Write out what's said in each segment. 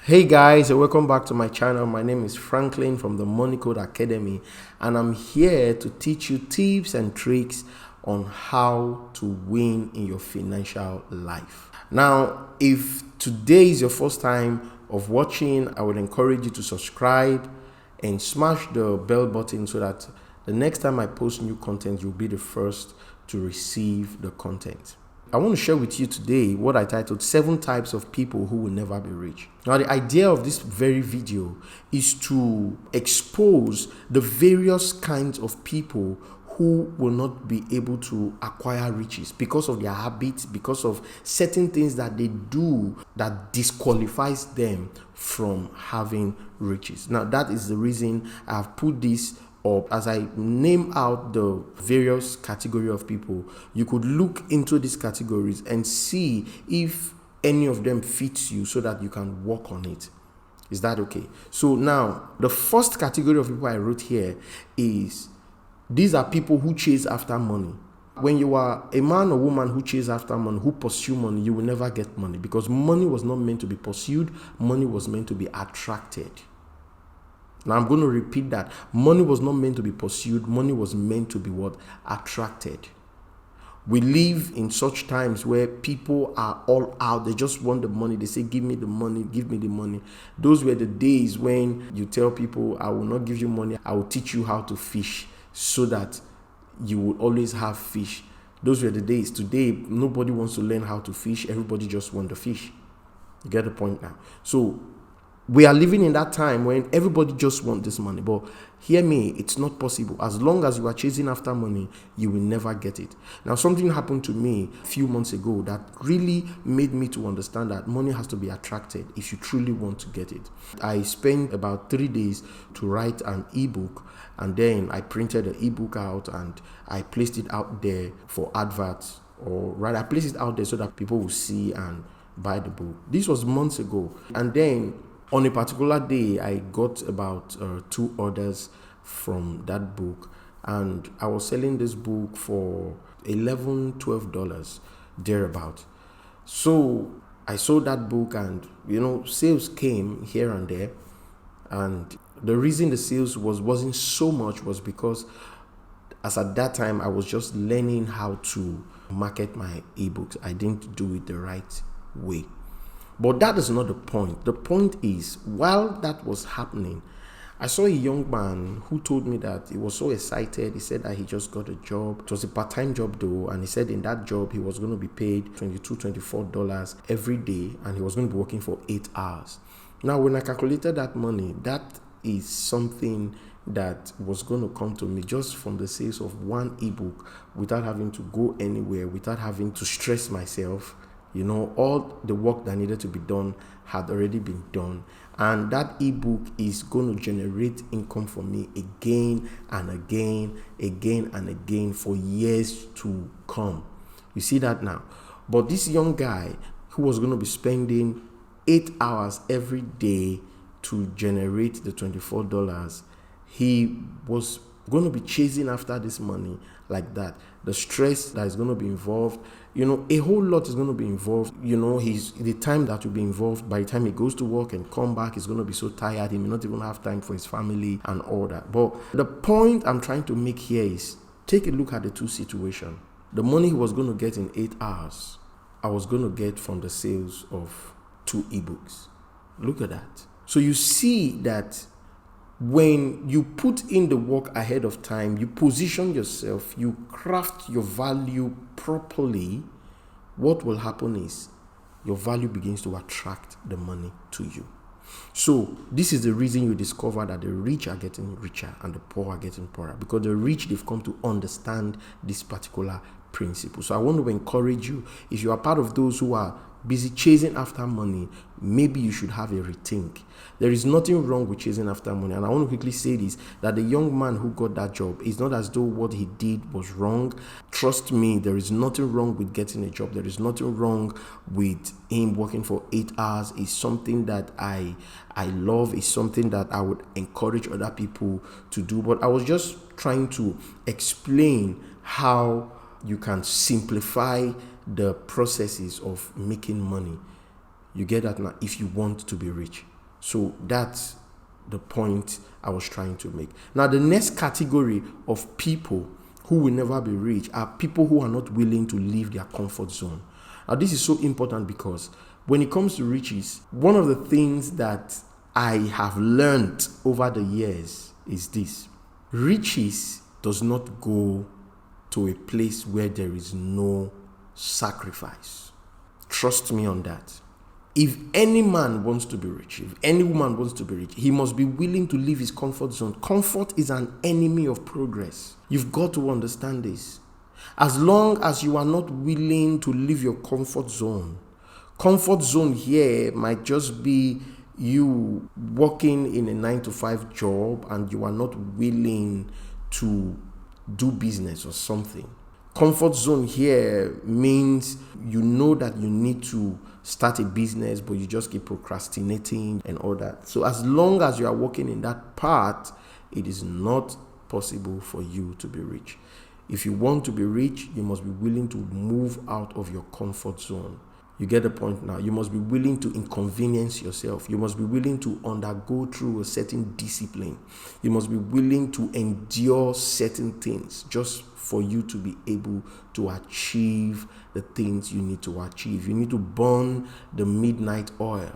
Hey guys, welcome back to my channel. My name is Franklin from the Money Code Academy, and I'm here to teach you tips and tricks on how to win in your financial life. Now, if today is your first time of watching, I would encourage you to subscribe and smash the bell button so that the next time I post new content, you'll be the first to receive the content. I want to share with you today what I titled 7 types of people who will never be rich. Now, the idea of this very video is to expose the various kinds of people who will not be able to acquire riches because of their habits, because of certain things that they do that disqualifies them from having riches. Now, that is the reason I've put this up. As I name out the various category of people, you could look into these categories and see if any of them fits you so that you can work on it. Is that okay? So now, the first category of people I wrote here is these are people who chase after money. When you are a man or woman who chase after money, who pursue money, you will never get money, because money was not meant to be pursued. Money was meant to be attracted. Now, I'm going to repeat that. Money was not meant to be pursued. Money was meant to be what? Attracted. We live in such times where people are all out. They just want the money. They say, give me the money, give me the money. Those were the days when you tell people, I will not give you money. I will teach you how to fish so that you will always have fish. Those were the days. Today, nobody wants to learn how to fish. Everybody just wants the fish. You get the point now? So, we are living in that time when everybody just wants this money. But hear me, it's not possible. As long as you are chasing after money, you will never get it. Now, something happened to me a few months ago that really made me to understand that money has to be attracted if you truly want to get it. I spent about 3 days to write an ebook, and then I printed the ebook out and I placed it out there for adverts, or rather, I placed it out there so that people will see and buy the book. This was months ago. And then on a particular day, I got about 2 orders from that book, and I was selling this book for $11-12 thereabout. So I sold that book, and sales came here and there. And the reason the sales wasn't so much was because, as at that time, I was just learning how to market my ebooks. I didn't do it the right way. But that is not the point. The point is, while that was happening, I saw a young man who told me that he was so excited. He said that he just got a job. It was a part-time job though, and he said in that job he was going to be paid $22-24 every day, and he was going to be working for 8 hours. Now, when I calculated that money, that is something that was going to come to me just from the sales of one ebook, without having to go anywhere, without having to stress myself. All the work that needed to be done had already been done. And that ebook is going to generate income for me again and again and again for years to come. You see that now? But this young guy who was going to be spending 8 hours every day to generate the $24, he was going to be chasing after this money like that. The stress that is going to be involved, a whole lot is going to be involved. The time that will be involved, by the time he goes to work and come back, he's going to be so tired, he may not even have time for his family and all that. But the point I'm trying to make here is, take a look at the two situations. The money he was going to get in 8 hours, I was going to get from the sales of 2 ebooks. Look at that. So you see that when you put in the work ahead of time, you position yourself, you craft your value properly, what will happen is your value begins to attract the money to you. So this is the reason you discover that the rich are getting richer and the poor are getting poorer, because the rich, they've come to understand this particular principle. So I want to encourage you, if you are part of those who are busy chasing after money, maybe you should have a rethink. There is nothing wrong with chasing after money. And I want to quickly say this, that the young man who got that job, it's not as though what he did was wrong. Trust me, there is nothing wrong with getting a job. There is nothing wrong with him working for 8 hours. It's something that I love. It's something that I would encourage other people to do. But I was just trying to explain how you can simplify the processes of making money. You get that now if you want to be rich. So that's the point I was trying to make. Now, the next category of people who will never be rich are people who are not willing to leave their comfort zone. Now, this is so important because when it comes to riches, one of the things that I have learned over the years is this: riches does not go to a place where there is no sacrifice. Trust me on that. If any man wants to be rich, if any woman wants to be rich, he must be willing to leave his comfort zone. Comfort is an enemy of progress. You've got to understand this. As long as you are not willing to leave your comfort zone here might just be you working in a 9-to-5 job and you are not willing to do business or something. Comfort zone here means you know that you need to start a business, but you just keep procrastinating and all that. So as long as you are working in that part, it is not possible for you to be rich. If you want to be rich, you must be willing to move out of your comfort zone. You get the point now. You must be willing to inconvenience yourself. You must be willing to undergo through a certain discipline. You must be willing to endure certain things just for you to be able to achieve the things you need to achieve. You need to burn the midnight oil.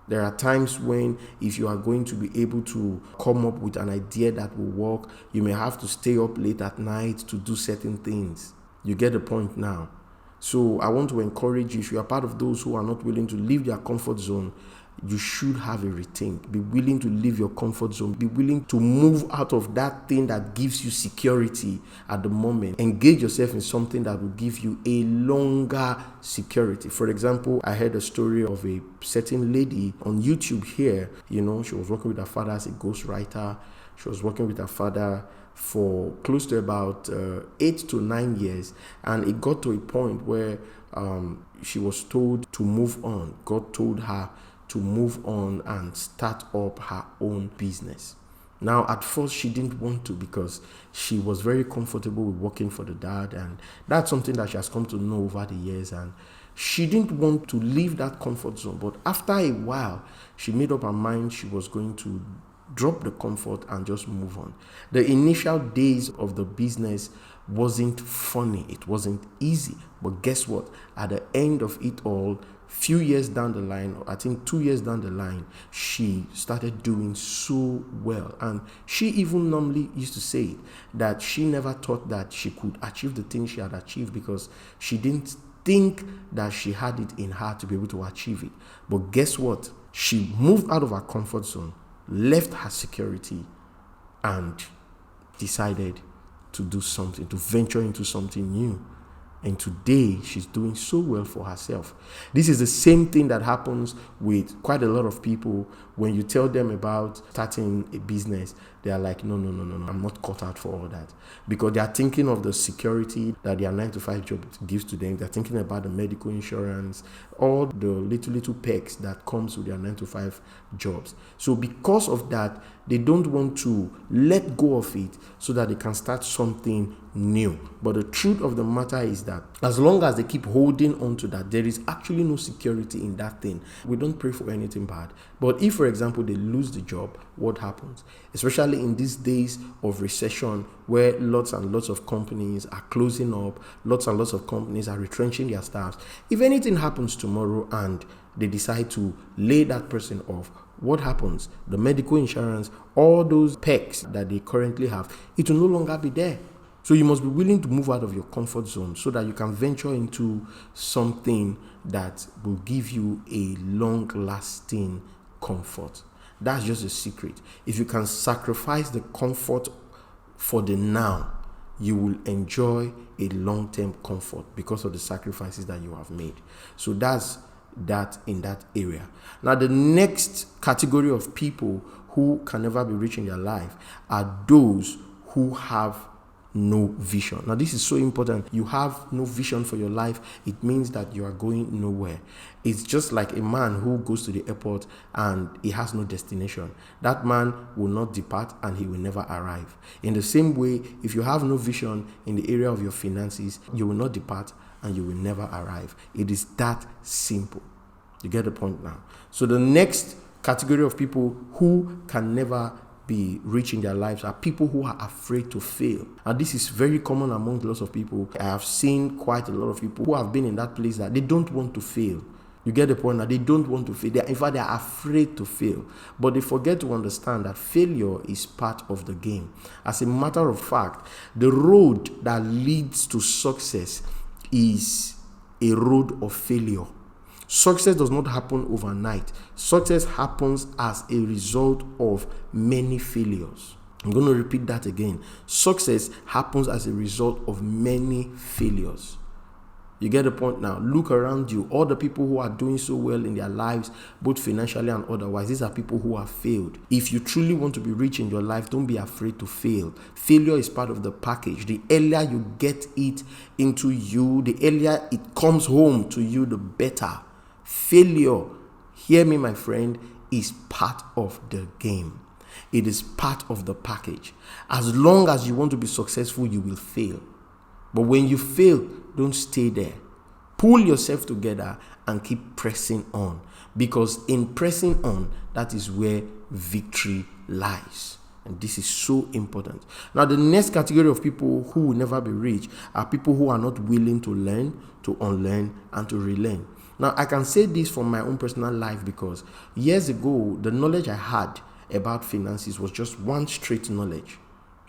There are times when if you are going to be able to come up with an idea that will work, you may have to stay up late at night to do certain things. You get the point now. So I want to encourage you, if you are part of those who are not willing to leave their comfort zone, you should have a rethink. Be willing to leave your comfort zone. Be willing to move out of that thing that gives you security at the moment. Engage yourself in something that will give you a longer security. For example, I heard a story of a certain lady on YouTube here. She was working with her father as a ghostwriter. She was working with her father for close to about 8 to 9 years, and it got to a point where she was told to move on. God told her to move on and start up her own business. Now, at first, she didn't want to because she was very comfortable with working for the dad, and that's something that she has come to know over the years, and she didn't want to leave that comfort zone. But after a while, she made up her mind she was going to drop the comfort and just move on. The initial days of the business wasn't funny. It wasn't easy. But guess what? At the end of it all, few years down the line, I think 2 years down the line, she started doing so well. And she even normally used to say that she never thought that she could achieve the things she had achieved because she didn't think that she had it in her to be able to achieve it. But guess what? She moved out of her comfort zone, left her security, and decided to do something, to venture into something new. And today, she's doing so well for herself. This is the same thing that happens with quite a lot of people. When you tell them about starting a business, they are like, no, I'm not cut out for all that. Because they are thinking of the security that their 9-to-5 job gives to them. They're thinking about the medical insurance, all the little perks that comes with their 9-to-5 jobs. So because of that, they don't want to let go of it so that they can start something new. But the truth of the matter is that as long as they keep holding on to that, there is actually no security in that thing. We don't pray for anything bad. But if, for example, they lose the job, what happens? Especially in these days of recession where lots and lots of companies are closing up, lots and lots of companies are retrenching their staffs. If anything happens tomorrow and they decide to lay that person off, what happens? The medical insurance, all those perks that they currently have, it will no longer be there. So you must be willing to move out of your comfort zone so that you can venture into something that will give you a long-lasting comfort. That's just a secret. If you can sacrifice the comfort for the now, you will enjoy a long-term comfort because of the sacrifices that you have made. So that's that in that area. Now, the next category of people who can never be rich in their life are those who have no vision. Now, this is so important. You have no vision for your life. It means that you are going nowhere. It's just like a man who goes to the airport and he has no destination. That man will not depart and he will never arrive. In the same way, if you have no vision in the area of your finances, you will not depart and you will never arrive. It is that simple. You get the point now. So the next category of people who can never be rich in their lives are people who are afraid to fail. And this is very common among lots of people. I have seen quite a lot of people who have been in that place that they don't want to fail. You get the point now? They don't want to fail. In fact, they are afraid to fail. But they forget to understand that failure is part of the game. As a matter of fact, the road that leads to success is a road of failure. Success does not happen overnight. Success happens as a result of many failures. I'm going to repeat that again. Success happens as a result of many failures. You get the point now? Look around you. All the people who are doing so well in their lives, both financially and otherwise, these are people who have failed. If you truly want to be rich in your life, don't be afraid to fail. Failure is part of the package. The earlier you get it into you, the earlier it comes home to you, the better. Failure, hear me, my friend, is part of the game. It is part of the package. As long as you want to be successful, you will fail. But when you fail, don't stay there. Pull yourself together and keep pressing on. Because in pressing on, that is where victory lies. And this is so important. Now, the next category of people who will never be rich are people who are not willing to learn, to unlearn, and to relearn. Now, I can say this from my own personal life because years ago, the knowledge I had about finances was just one straight knowledge.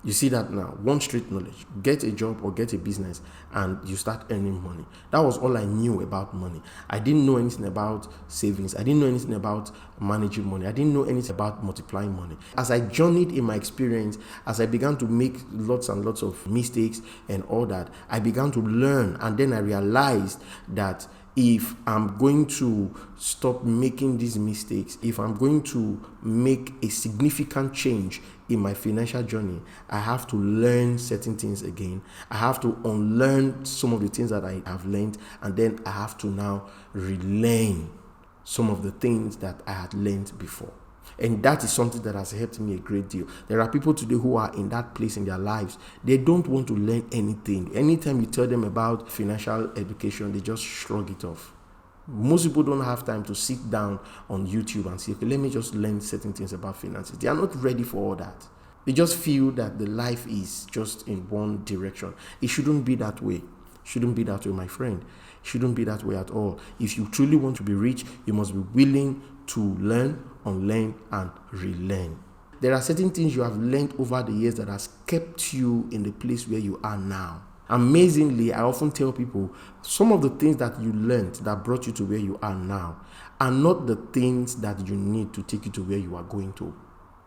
You see that now, one straight knowledge. Get a job or get a business and you start earning money. That was all I knew about money. I didn't know anything about savings. I didn't know anything about managing money. I didn't know anything about multiplying money. As I journeyed in my experience, as I began to make lots and lots of mistakes and all that, I began to learn, and then I realized that if I'm going to stop making these mistakes, if I'm going to make a significant change in my financial journey, I have to learn certain things again. I have to unlearn some of the things that I have learned, and then I have to now relearn some of the things that I had learned before. And that is something that has helped me a great deal. There are people today who are in that place in their lives. They don't want to learn anything. Anytime you tell them about financial education, they just shrug it off. Most people don't have time to sit down on YouTube and say, okay, let me just learn certain things about finances. They are not ready for all that. They just feel that the life is just in one direction. It shouldn't be that way. Shouldn't be that way, my friend. Shouldn't be that way at all. If you truly want to be rich, you must be willing to learn, unlearn, and relearn. There are certain things you have learned over the years that has kept you in the place where you are now. Amazingly, I often tell people, some of the things that you learned that brought you to where you are now are not the things that you need to take you to where you are going to.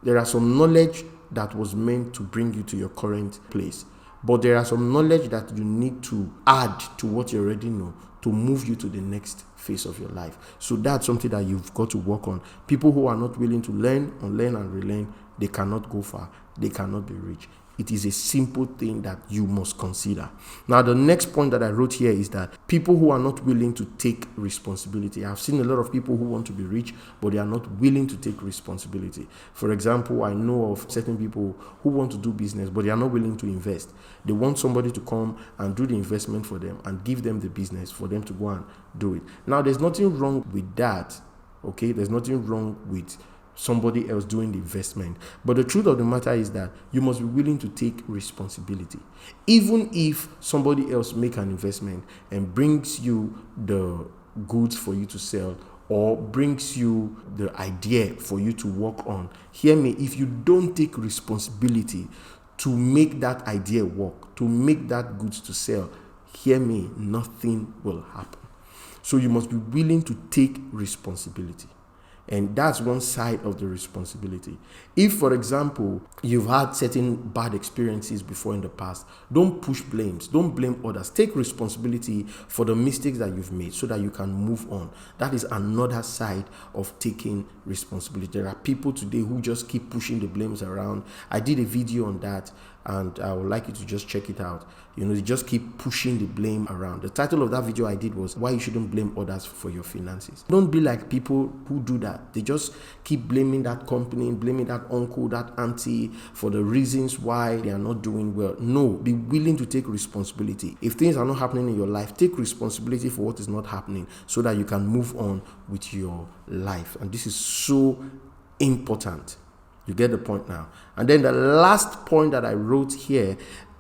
There are some knowledge that was meant to bring you to your current place, but there are some knowledge that you need to add to what you already know to move you to the next phase of your life. So that's something that you've got to work on. People who are not willing to learn, unlearn, and relearn, they cannot go far. They cannot be rich. It is a simple thing that you must consider. Now, the next point that I wrote here is that people who are not willing to take responsibility. I've seen a lot of people who want to be rich, but they are not willing to take responsibility. For example, I know of certain people who want to do business, but they are not willing to invest. They want somebody to come and do the investment for them and give them the business for them to go and do it. Now, there's nothing wrong with that. Okay, there's nothing wrong with somebody else doing the investment. But the truth of the matter is that you must be willing to take responsibility. Even if somebody else make an investment and brings you the goods for you to sell or brings you the idea for you to work on, hear me, if you don't take responsibility to make that idea work, to make that goods to sell, hear me, nothing will happen. So you must be willing to take responsibility. And that's one side of the responsibility. If, for example, you've had certain bad experiences before in the past, don't push blames. Don't blame others. Take responsibility for the mistakes that you've made so that you can move on. That is another side of taking responsibility. There are people today who just keep pushing the blames around. I did a video on that, and I would like you to just check it out. They just keep pushing the blame around. The title of that video I did was Why You Shouldn't Blame Others for Your Finances. Don't be like people who do that. that. They just keep blaming that company, blaming that uncle, that auntie for the reasons why they are not doing well. No, be willing to take responsibility. If things are not happening in your life, take responsibility for what is not happening so that you can move on with your life. And this is so important. You get the point now. And then the last point that I wrote here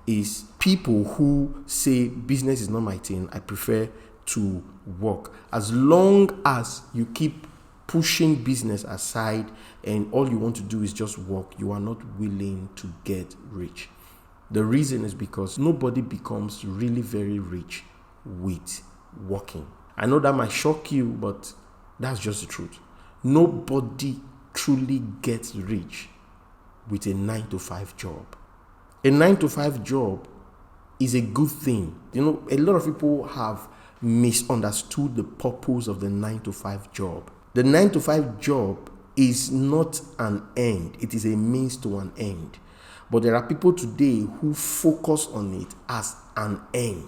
is people who say business is not my thing, I prefer to work. As long as you keep pushing business aside and all you want to do is just work, you are not willing to get rich. The reason is because nobody becomes really very rich with working. I know that might shock you, but that's just the truth. Nobody truly gets rich with a 9-to-5 job. A 9-to-5 job is a good thing. You know, a lot of people have misunderstood the purpose of the 9-to-5 job. The 9-to-5 job is not an end, it is a means to an end. But there are people today who focus on it as an end.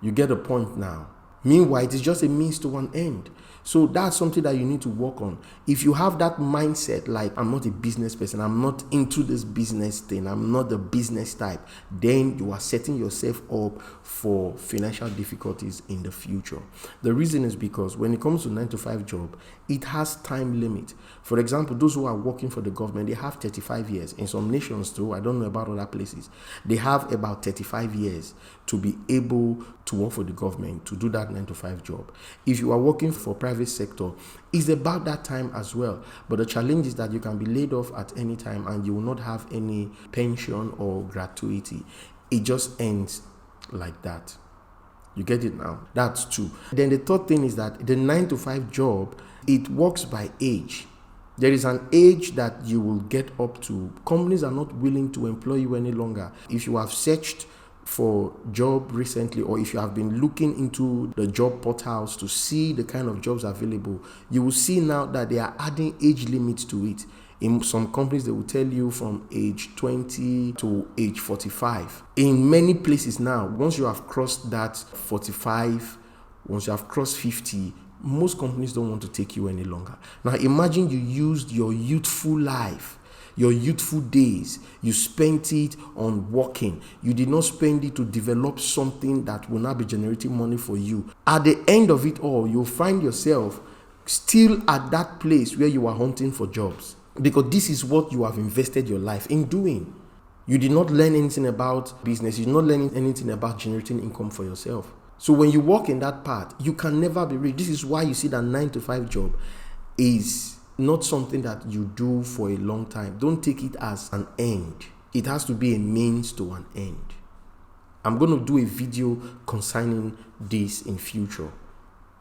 You get the point now. Meanwhile, it is just a means to an end. So that's something that you need to work on. If you have that mindset, like, I'm not a business person, I'm not into this business thing, I'm not the business type, then you are setting yourself up for financial difficulties in the future. The reason is because when it comes to 9-to-5 job, it has time limit. For example, those who are working for the government, they have 35 years. In some nations too, I don't know about other places, they have about 35 years to be able to work for the government, to do that 9-to-5 job. If you are working for private sector, it's about that time as well. But the challenge is that you can be laid off at any time and you will not have any pension or gratuity. It just ends like that. You get it now? That's two. Then the third thing is that the 9-to-5 job, it works by age. There is an age that you will get up to. Companies are not willing to employ you any longer. If you have searched for job recently, or if you have been looking into the job portals to see the kind of jobs available, you will see now that they are adding age limits to it. In some companies, they will tell you from age 20 to age 45. In many places now, once you have crossed that 45, once you have crossed 50, most companies don't want to take you any longer. Now imagine you used your youthful life, your youthful days, you spent it on working. You did not spend it to develop something that will not be generating money for you. At the end of it all, you'll find yourself still at that place where you are hunting for jobs, because this is what you have invested your life in doing. You did not learn anything about business. You did not learn anything about generating income for yourself. So when you walk in that path, you can never be rich. This is why you see that 9-to-5 job is not something that you do for a long time. Don't take it as an end. It has to be a means to an end. I'm going to do a video concerning this in future.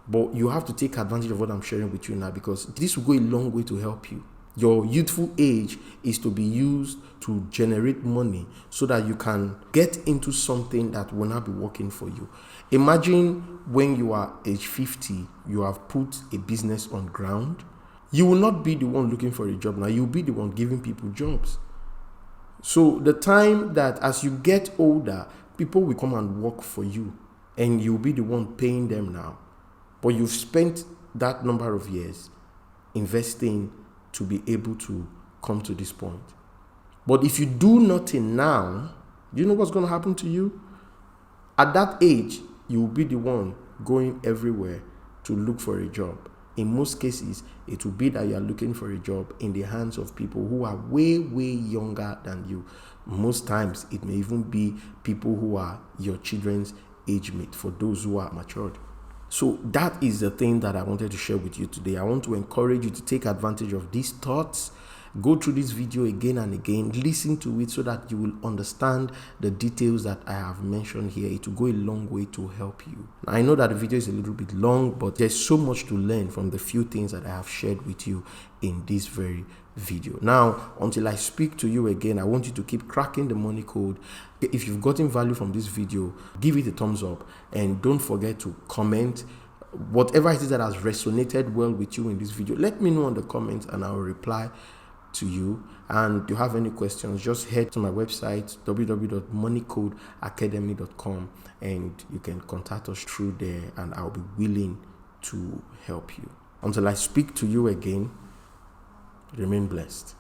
But you have to take advantage of what I'm sharing with you now, because this will go a long way to help you. Your youthful age is to be used to generate money so that you can get into something that will not be working for you. Imagine when you are age 50, you have put a business on ground. You will not be the one looking for a job now. You'll be the one giving people jobs. So the time that as you get older, people will come and work for you and you'll be the one paying them now. But you've spent that number of years investing to be able to come to this point. But if you do nothing now, do you know what's going to happen to you? At that age, you will be the one going everywhere to look for a job. In most cases, it will be that you are looking for a job in the hands of people who are way, way younger than you. Most times, it may even be people who are your children's age mate, for those who are matured. So that is the thing that I wanted to share with you today. I want to encourage you to take advantage of these thoughts. Go through this video again and again, listen to it so that you will understand the details that I have mentioned here. It will go a long way to help you. I know that the video is a little bit long, but there's so much to learn from the few things that I have shared with you in this very video. Now, until I speak to you again, I want you to keep cracking the money code. If you've gotten value from this video, give it a thumbs up and don't forget to comment whatever it is that has resonated well with you in this video. Let me know in the comments and I'll reply to you. And if you have any questions, just head to my website www.moneycodeacademy.com and you can contact us through there and I'll be willing to help you. Until I speak to you again, Remain blessed.